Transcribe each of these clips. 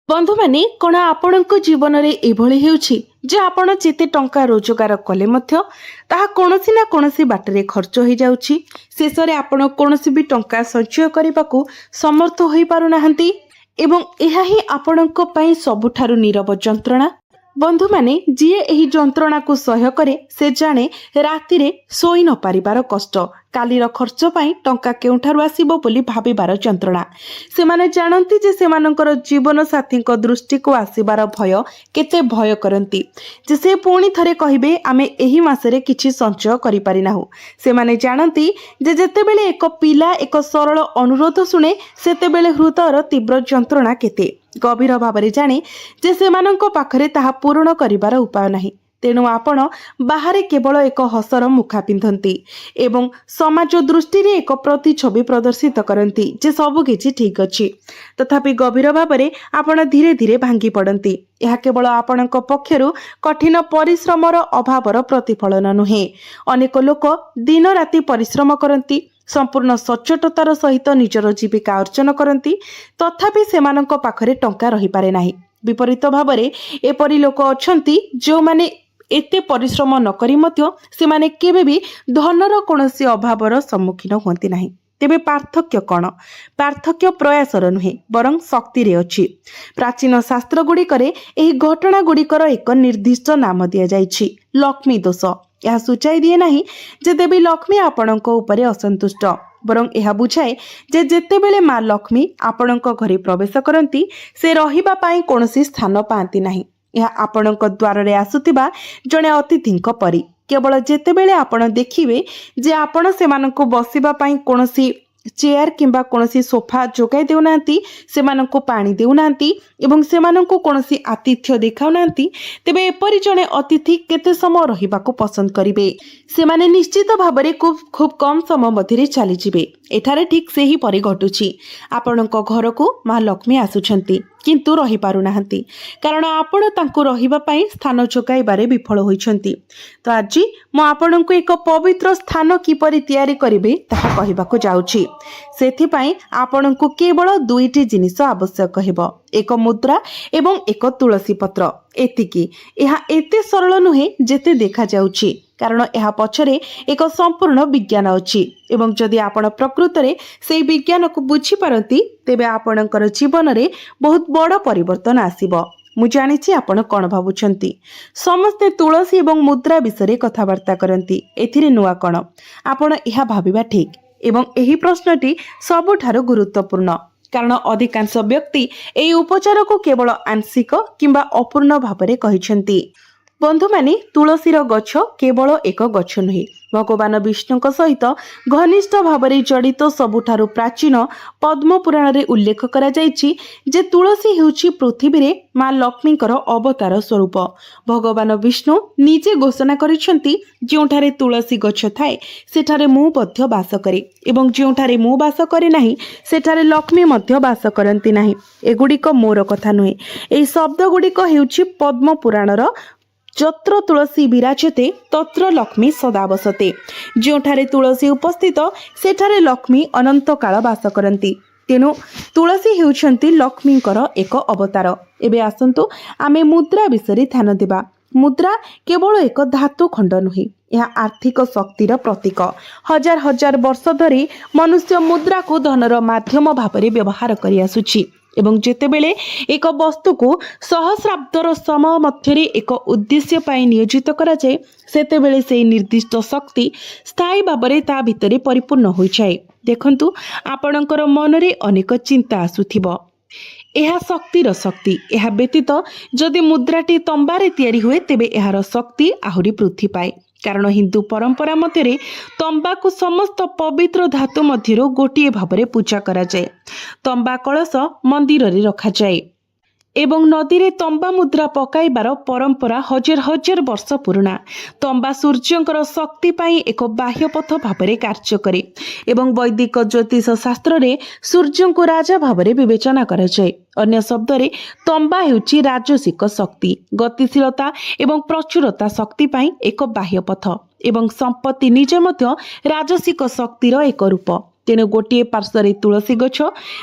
बंधु माने कौन आपण जीवन में एभली हेउछि जे आपण जेते टंका रोजगार कले मध्य ताहा कोनोसी ना कोनोसी बाटरे खर्च हो जाउछि। शेषरे आपण कोनोसी भी टंका संचय करबाकू समर्थ होई पारु नाहंती एवं एहा ही आपणक पई सबुठारु नीरव जंत्रणा। बंधु माने जीए एही जंत्रणा को सह्य करे से जाने रातिरे सोई न पारिबार कष्ट, कालीर खर्च पाई टंका केउठारु आसीबो बोली भाबिबार जंत्रणा। सेमाने जानती जे सेमानकर जीवन साथी दृष्टि को आसीबार भय केते भय करंती जे से पुणी थरे कहिबे आमे एही मासरे किछि संचय करि पारि नाहु। सेमाने जानती जे जेतेबेले एक पिला एक सरल अनुरोध सुने सेतेबेले हृदयर तीव्र जंत्रणा केते गभीर भावरे जाने जे सेमानंको पाखरे ताहा पूर्ण करिबार उपाय नाही। तेणु आपण बाहरे केवल एक हसर मुखा पिंधती एवं समाज दृष्टि रे एक प्रतिछवि प्रदर्शित करती जे सब किछि ठीक अछि, तथापि गभीर भावरे आपण धीरे धीरे भांगी पड़ती। यह केवल आपणक पक्षरु कठिन परिश्रमर अभावर प्रतिफलन नुहे। अनेक लोक दिन राति परिश्रम करती, संपूर्ण सचोटतार सहित निजर जीविका अर्जन करती, तथापि सेमानंक पाखरे टंका रही पारे नाही। विपरीत भावरे एपरि लोक अछंती जो माने एते परिश्रम न करी मध्य सेमाने केबे भी धनर कोनोसी अभावर सम्मुखीन होती नाही। तेबे पार्थक्य कौन? पार्थक्य प्रयासर नुहे बरं शक्ति रे अछि। प्राचीन शास्त्र गुड़िकरे एही घटना गुड़िकर एक निर्दिष्ट नाम दिया जाइछि, लक्ष्मी दोष। यह सूचाई दिए नाही जे देवी लक्ष्मी आपणक उपरे असंतुष्ट, बरं यह बुझाए जे जेतेबेले माँ लक्ष्मी आपणक घरे प्रवेश करती से रहिबा पाई कोनोसी स्थान पाती नाही। यह आपणक द्वार रे आसुतिबा जणे अतिथिंक परी। केवल जेतेबेले आपण देखिबे जे आपण सेमानंको बसिबा पाई कोनोसी चेयर किंबा कोनोसी सोफा जोगाई देउनांती, सेमानंको पानी देउनांती एवं सेमानंको कोनोसी आतिथ्य देखाउनांती, तेबे एपरि जणे अतिथि केते समय रहिबाको पसंद करिवे। सेमाने निश्चित भाबरे खूब कम समय मध्यरे चली जिवे। एठारे ठीक सेही परि घटुछि। आपणको घरको माँ लक्ष्मी आसुछंती किंतु रही पारु नाहंती, कारण आपण तांको रहिबा पई स्थान जोगाइबारे विफल होइछंती। तो आज मु आपणको एक पवित्र स्थान किपरि तयारी करिवे ताहा कहिबाको जाउछि। सेथिपाई आपणको केवल दुईटी जिनिस आवश्यक हेबो, एक मुद्रा एवं एक तुलसी पत्र। एतिकी एहा एते सरल नुहे जेते देखा जाउछि, कारण यह पछरे एक संपूर्ण विज्ञान अछि एवं जदि आपण प्रकृत रे सेई विज्ञान को बुझी पारती तेबे आपणकर जीवन रे बहुत बड़ परिवर्तन आसीबो। मु जानिछि आपण कोन भाबुछंती। समस्ते तुलसी एवं मुद्रा विषय कथबार्ता करंती, एथिरे नुआ कोन? आपण यह भाबिबा ठीक एवं एही प्रश्नटी सबुठारो गुरुत्वपूर्ण, कारण अधिकांश व्यक्ति एई उपचार को केवल आंशिक किंबा अपूर्ण भावरे कहिछंती। बंधु माने तुलसीर गछ केवल एक गछ नुहे, भगवान विष्णुक सहित घनिष्ठ भावरे जड़ित सबुठारु प्राचीन पद्म पुराण रे उल्लेख करा जायछि जे तुलसी हेउछि पृथ्वी रे माँ लक्ष्मीकर अवतार स्वरूप। भगवान विष्णु निजे घोषणा करिसंती जोंठारे तुलसी गछ थाए सेठारे मु मध्य वास करे एवं जोंठारे मु वास करे नाही सेठारे लक्ष्मी मध्य वास करंती नाही। एगुड़िक मोर कथा नुहे, एई शब्द गुड़िक हेउछि पद्म पुराणर जत्र तुलसी विराजते तत्र लक्ष्मी सदा बसते। जोठारे तुलसी उपस्थित सेठारे लक्ष्मी अनंत काल वास करती। तेणु तुलसी हेउछंती लक्ष्मीकर एक अवतार। एबे आसंतु आमे मुद्रा विषय ध्यान देबा। मुद्रा केवल एक धातु खंड नुहे, यह आर्थिक शक्तिर प्रतीक। हजार हजार वर्ष धरी मनुष्य मुद्रा को धनर माध्यम भावरे व्यवहार करि आसुछि एवं जेतेबेले एक वस्तु को सहस्राब्दर समय मध्यरे एक उद्देश्य पाई नियोजित करा जाए सेतेबेले से निर्दिष्ट शक्ति स्थायी भावरे ता भितरे परिपूर्ण होई जाए। देखंतु आपणकर मनरे अनेक चिंता आसुथिबो, एहा शक्तिर शक्ति। एहा व्यतीत जदि मुद्राटी तंबारे तयारी हुए तेबे एहार शक्ति आहुरी वृद्धि पाए, कारण हिंदू परंपरा मध्यरे तंबा को समस्त पवित्र धातु मध्यरु गोटिए भावरे पूजा करा जाए। तंबा कलश मंदिर रे रखा जाए एवं नदी रे तंबा मुद्रा पकाइबार परंपरा हजार हजार वर्ष पुराना। तंबा सूर्यंकर शक्ति पाई एक बाह्य पथ भावरे कार्य करे एवं वैदिक ज्योतिष शास्त्र रे सूर्य को राजा भावरे विवेचना करा जाए। अन्य शब्द रे तंबा हेउची राजसिक शक्ति, गतिशीलता एवं प्रचुरता शक्ति पाई एक बाह्य पथ एवं संपत्ति निजे मध्य राजसिक शक्तिर एक रूप। तेणु गोटे पार्श्व तुलसी गछ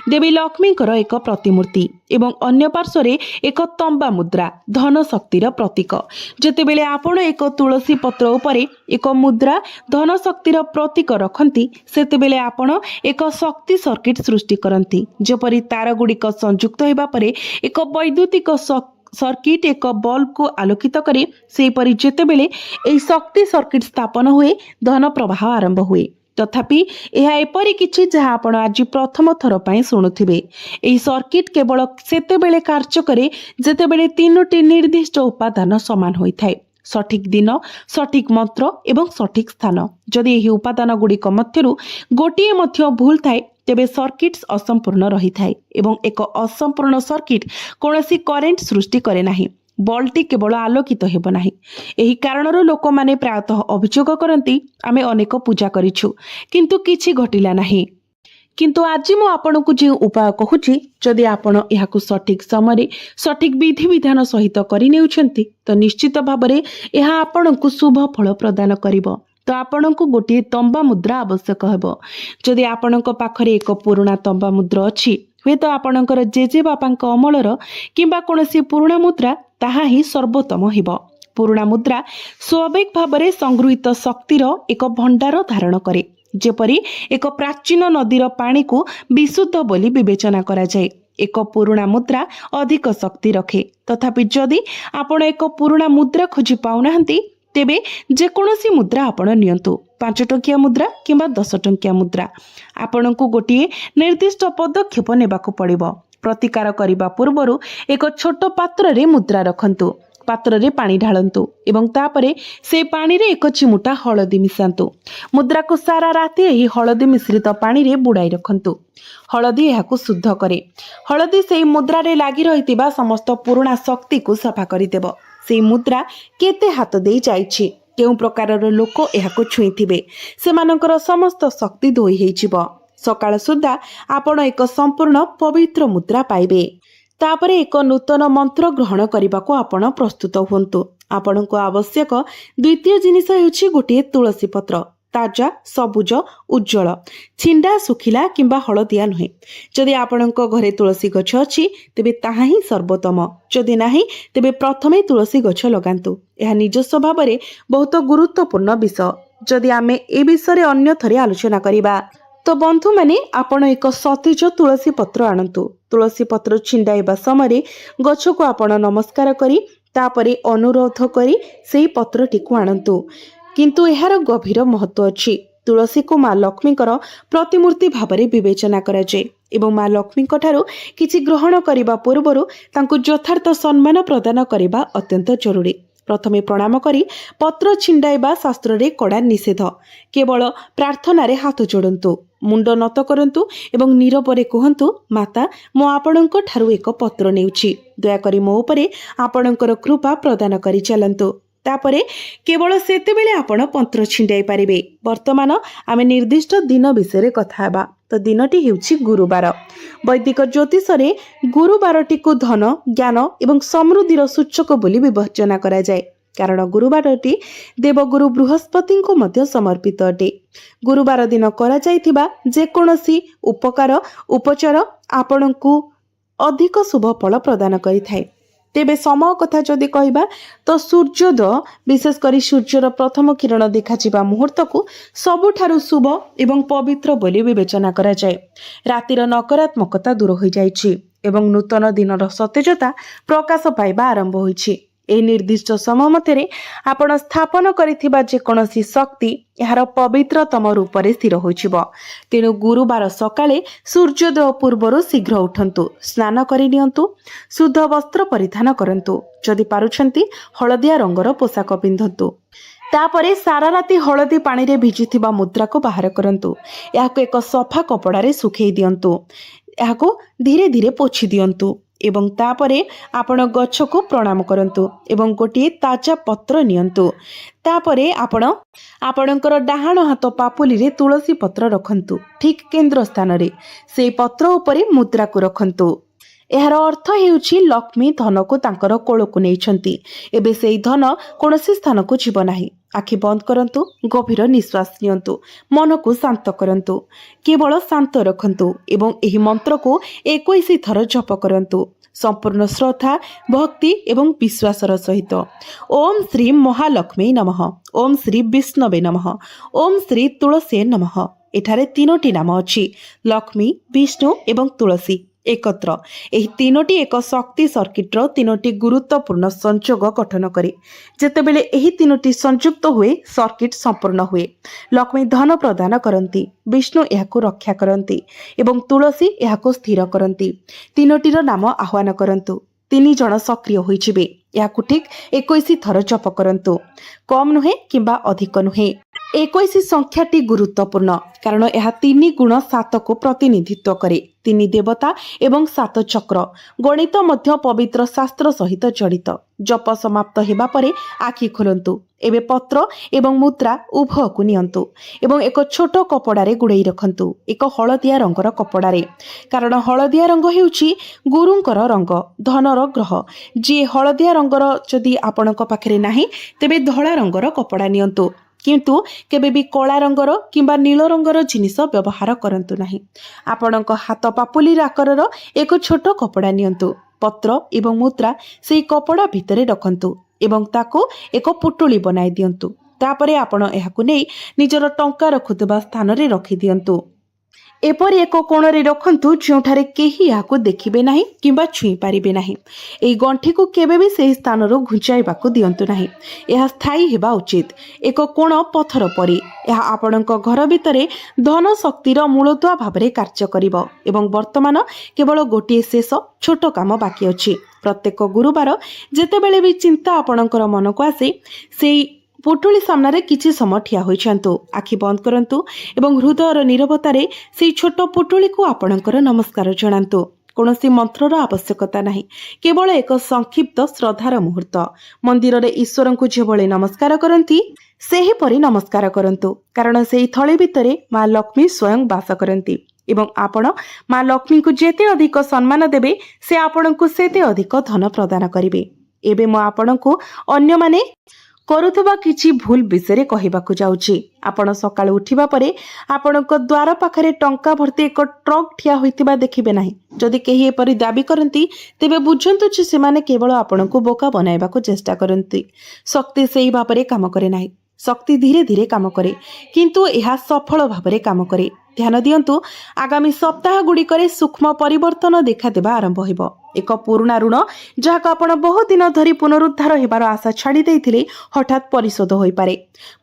देवी लक्ष्मीकर एक प्रतिमूर्ति एवं अन्य पार्श्व एक तंबा मुद्रा धन शक्तिर प्रतीक। जेतेबेले आपण एक तुलसी पत्र उपरे एक मुद्रा धन शक्तिर प्रतीक रखती सेतेबेले आपण एक शक्ति सर्किट सृष्टि करती। जेपरी तार गुड़िक संयुक्त होगा पर एक वैद्युतिक सर्किट एक बल्ब को आलोकित करे सेपरि जेतेबेले एही शक्ति सर्किट स्थापन हुए धन प्रवाह आरंभ हुए। तथापि यह एपरि किछि जहाँ आपण आज प्रथम थर पई शुणुथिबे। एही सर्किट केवल सेतेबेले कार्य करे जेतेबेले तीनोटी निर्दिष्ट उपादान समान होइथाय। सठिक दिन सठिक मंत्र एवं सठिक स्थान। जदि एही उपादान गुड़िक मध्यरु गोटिए मध्य भूल थाए तेबे सर्किट्स असंपूर्ण रही थाए एवं एक असंपूर्ण सर्किट कौनसी करेंट सृष्टि करे नाही। बल्बटी केवल आलोकित हेब नाही। एही कारणरो लोक माने प्रायतः अभियोग करती आमे अनेक पूजा करिछु किंतु किछि घटिला नाही। किंतु आज मु आपनकु जे उपाय कहूची जदि आपण एहाकु सठिक समय सठिक विधि विधान सहित करि नेउछंती तो निश्चित भाबरे एहा आपनकु शुभ फल प्रदान करिवो। तो आपनकु गोटे तंबा मुद्रा आवश्यक हेबो। जदि आपनक पाखरे एक पुराना तंबा मुद्रा अछि हुए तो आपणकर जेजे बापांक अमलर किंबा कोनोसी पुराना मुद्रा ताहा ही सर्वोत्तम हेबो। पुराना मुद्रा स्वाभाविक भाबरे संगृहीत शक्तिर एक भंडार धारण करे। जेपरी एक प्राचीन नदीर पानी को विशुद्ध बोली विवेचना करा जाए। एक पुराना मुद्रा अधिक शक्ति रखे। तथापि जदि आपण एक पुराना मुद्रा खोजी पाउनाहंती तेबे जेकोसी मुद्रा आपण नियंतु 5 टंकिया मुद्रा किंबा 10 टंकिया मुद्रा आपणको गोटे निर्दिष्ट पदक्षेप नेबाकू पड़िबो। प्रतिकार करिबा पूर्वरु एक छोट पात्र रे मुद्रा रखंतु। पात्र रे पानी ढालंतु एवं तापरे से पानी रे एक चिमुटा हळदी मिसांतु। मुद्रा को सारा राति एही हळदी मिश्रित पानी रे बुड़ाई रखंतु। हळदी एहाकू शुद्ध करे। हळदी सेही मुद्रा रे लागि रहितिबा समस्त पुराना शक्ति को सफा करि देबो। से मुद्रा केते हाथ दे जाइछि केउ प्रकारर लोक एहाको छुईथिबे सेमानकर समस्त शक्ति धोई हेइजिबो। सकाळ सुद्धा आपण एक संपूर्ण पवित्र मुद्रा पाइबे। तापरे एक नूतन मंत्र ग्रहण करने आपण प्रस्तुत हुंतु। आपणको आवश्यक द्वितीय जिनिस हेउछि गोटे तुलसी पत्र ताजा सबुज उज्जवल छिंडा सुखिला किंबा हळदिया नुहे। जदि आपणको घरे तुलसी गछ अछि तेबे ताहा ही सर्वोत्तम। जदि नाही तेबे प्रथमे तुलसी गछ लगांतु। यह निजस्व भाबरे बहुत गुरुत्वपूर्ण विषय। जदि आमे ए विषय अन्य थरे आलोचना करिबा तो बंधु माने आपण एक सतेज तुलसी पत्र आणंतु। तुलसी पत्र छिंडाइबा समय गछ को आपण नमस्कार करी तापरे अनुरोध करी सेही पत्रटी को आणंतु। किंतु एहार गभीर महत्व अछि। तुलसी को माँ लक्ष्मीकर प्रतिमूर्ति भाबरे विवेचना करा जाय एवं माँ लक्ष्मी ठारू किछि ग्रहण करिबा पूर्वरु तांकु यथार्थ सम्मान प्रदान करिबा अत्यंत जरूरी। प्रथमे प्रणाम करी पत्र छिंडाइबा शास्त्र रे कड़ा निषेध। केवल प्रार्थना रे हाथ जोड़ंतु मुंड नत करंतु एवं नीरवरे कहंतु माता मो आपणक ठारू एक पत्र नेउछि दयाकरी मो उपरे आपणकर कृपा प्रदान करी चलंतु। तापरे केवल सेतेबेले आपण पत्र छिंडाई पारिबे। वर्तमान आमे निर्दिष्ट दिन विषय कथा हेबा। तो दिनटी हेउछि गुरुवार। वैदिक ज्योतिष रे गुरुवारटी को धन ज्ञान एवं समृद्धिर सूचक बोली विवेचना करा जाय। कारण गुरुवारटी देवगुरु बृहस्पति को मध्य समर्पित अटे। गुरुवार दिन करा जायथिबा जेकोनोसी उपकार उपचार आपणकु अधिक शुभ फल प्रदान करिथाय। तेबे समय कथा जदि कहबा तो सूर्योदय विशेष करी सूर्यर प्रथम किरण देखा मुहूर्त को सबुठारु शुभ एवं पवित्र बोली विवेचना करा जाय। रातिर नकारात्मकता दूर हो जाइछि एवं नूतन दिनर सतेजता प्रकाश पाइबा आरंभ होइछि। ए निर्दिष्ट समय मध्य आपण स्थापन करिथिबा जेकोनोसी शक्ति यार पवित्रतम रूप से स्थिर होइछिबो। तेणु गुरुवार सकाळे सूर्योदय पूर्वरु शीघ्र उठंतु स्नान करि नियंतु शुद्ध वस्त्र परिधान करंतु जदि पारुछंती हळदिया रंगर पोशाक पिंधंतु। तापरे सारा राति हळदी पानी रे भिजिथिबा मुद्रा को बाहर करंतु। याको एक सफा कपड़ा रे सुखेई दियंतु। याको धीरे धीरे पोछि दियंतु एवं तापरे आपण गछ को प्रणाम करंतु एवं गोटे ताजा पत्र नियंतु। तापरे आपणकर डाहाण हाथ पापुली रे तुलसी पत्र रखंतु ठीक केंद्र स्थान रे से पत्र उपरे मुद्रा को रखंतु। एहार अर्थ हेउछि लक्ष्मी धन को तांकर कोल को नेइछंती एबे सेई धन कोनोसी स्थान को जीव नाही। आखि बंद करंतु गभीर निश्वास नियंतु मन को शांत करंतु केवल शांत रखंतु एवं एही मंत्र को 21 थर जप करंतु संपूर्ण श्रद्धा भक्ति एवं विश्वासर सहित। ओम श्री महालक्ष्मी नमः, ओम श्री विष्णवे नमः, ओम श्री तुलसी नमः। एठारे तीनोटी नाम अछि लक्ष्मी विष्णु एवं तुलसी एकत्र। एही तीनोटी एक शक्ति सर्किट्र तीनोटी गुरुत्वपूर्ण संयोग गठन करे। जेतेबेले एही तीनोटी संयुक्त हुए सर्किट संपूर्ण हुए। लक्ष्मी धन प्रदान करती, विष्णु याकु रक्षा करती एवं तुलसी याकु स्थिर करती। तीनोटीर नाम आह्वान करंतु, 3 जण सक्रिय होइजिबे। याकु ठीक 21 थर जप करंतु, कम नुहे किंबा अधिक नुहे। 21 संख्याटी गुरुत्वपूर्ण कारण यह 3 गुण 7 को प्रतिनिधित्व करे। 3 देवता एवं 7 चक्र गणित मध्य पवित्र शास्त्र सहित जड़ित। जप समाप्त हेबा परे आखि खोलंतु। एबे पत्र एवं मुद्रा उभय को नियंतु एवं एक छोट कपड़ारे गुड़ाई रखंतु, एक हलदिया रंगर कपड़ारे। कारण हलदिया रंग हेउची गुरुंकर रंग, धनर ग्रह। जे हलदिया रंगर जदि आपणक पाखरे नाही तेबे धळा रंगर कपड़ा नियंतु, किंतु केबे भी कला रंगर किंबा नील रंगर जिनिस व्यवहार करंतु नाही। आपणक हाथ पापुली आकारर एक छोट कपड़ा नियंतु, पत्र एवं मुद्रा सेई कपड़ा भितरे रखंतु एवं ताको एक पुटुली बनाई दियंतु। तापरे आपण एहाकु नै निजर टंका रखुतबा स्थान रे रखि दियंतु। एपरि एक कोणरे रखंतु जोठारे केही याकु देखिबे नाही किंबा छुई पारिबे नाही। एई गंठी को केबे भी सेही स्थानरो घुंचाइबाकु दियंतु नाही। एहा स्थायी हेबा उचित। एक कोण पथर परि एहा आपणक घर भितरे धन शक्तिर मूलदुआ भाबरे कार्य करिवो एवं वर्तमान केवल गोटिए शेष छोट काम बाकी अछि। प्रत्येक गुरुवार जेतेबेले भी चिंता आपणकर मन को आसे सेई पुटुली सामने किछि समय ठिया होइछंतु, आखि बंद करंतु एवं हृदयर नीरवतारे सेई छोट पुटुली को आपणकर नमस्कार जणांतु। कौनसी मंत्रर आवश्यकता नाही, केवल एक संक्षिप्त श्रद्धार मुहूर्त। मंदिर रे ईश्वर को जेभଳି नमस्कार करंती सेही परि नमस्कार करंतु, कारण सेई थळी भितरे मां लक्ष्मी स्वयं वास करंती एवं आपण मां लक्ष्मी को जेते अधिक सम्मान देबे से आपणको सेते अधिक धन प्रदान करिवे। एबे म आपणको अन्य माने करुथबा किछि भूल विषय कहिबाकु जाउछि। आपण सकाळ उठिबा परे आपणक द्वार पाखरे टंका भर्ती एक ट्रक ठिया होइतिबा देखिबे नाही। जदि केही एपरि दाबी करंती तेबे बुझंतु जे सेमाने केवल आपणको बोका बनाइबाकु चेष्टा करंती। शक्ति सेही भाबरे काम करे नाही। शक्ति धीरे धीरे काम करे किंतु यह सफल भाबरे काम करे। ध्यान दियंतु, आगामी सप्ताह गुड़िकरे सूक्ष्म परिवर्तन देखा देबा आरंभ होइबो। एक पुराना ऋण जहाक आपण बहुत दिन धरी पुनरुद्धार हेबार आशा छाड़ी देइथिले हठात परिशोध होई पारे।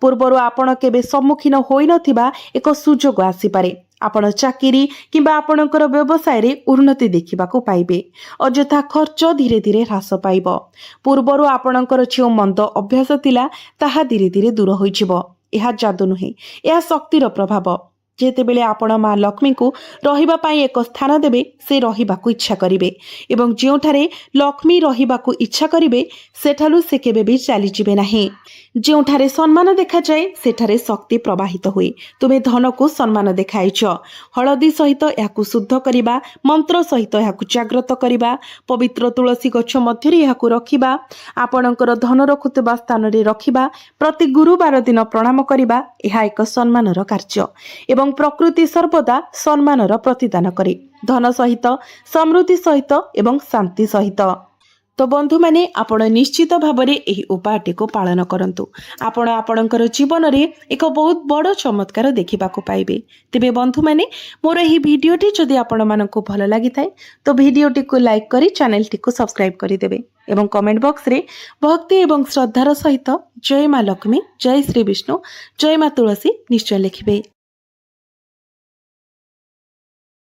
पूर्वरु आपण केबे सम्मुखीन होई नथिबा एक सुजोग आसी पारे। आपण चाकरी किंबा आपणकर व्यवसाय रे उन्नति देखिबाकू पाइबे। अଯଥା खर्च धीरे धीरे ह्रास पाइबो। पूर्वरु आपणकर जो मंद अभ्यास थिला ताहा धीरे धीरे दूर होइजिबो। एहा जादू नुहे, एहा शक्तिर प्रभाव। जेतेबेले आपण मां लक्ष्मी को रहिबा पाई एक स्थान देबे से रहिबाकू इच्छा करिवे एवं जेउठारे लक्ष्मी रहिबाकू इच्छा करिवे सेठालु से केबे भी चली जिबे नाही। जेउठारे सम्मान देखा जाए सेठारे शक्ति प्रवाहित हुए। तुमे धन को सम्मान देखाइछ। हळदी सहित याकू शुद्ध करिबा, मंत्र सहित याकू जागृत करिबा, पवित्र तुलसी गछ मध्यरे याकू रखिबा, आपणकर धन रखुतबा स्थान रे रखिबा, प्रति गुरुवार दिन प्रणाम करिबा एहा एक सम्मानर कार्य एवं प्रकृति सर्वदा सम्मानर प्रतिदान करे, धन सहित, समृद्धि सहित एवं शांति सहित। तो बंधु माने आपण निश्चित भाबरे एही उपायटी को पालन करंतु। आपण आपणकर जीवन रे एक बहुत बड़ चमत्कार देखिबाकू पाइबे। तेबे बंधु माने मोर एही भिडियोटी जदि आपण मानकू भल लागि थाए तो भिडियोटी को लाइक करी चैनल टी को सब्सक्राइब करि देबे एवं कमेंट बॉक्स रे भक्ति एवं श्रद्धार सहित जय मां लक्ष्मी, जय श्री विष्णु, जय मां तुलसी निश्चय लिखिबे।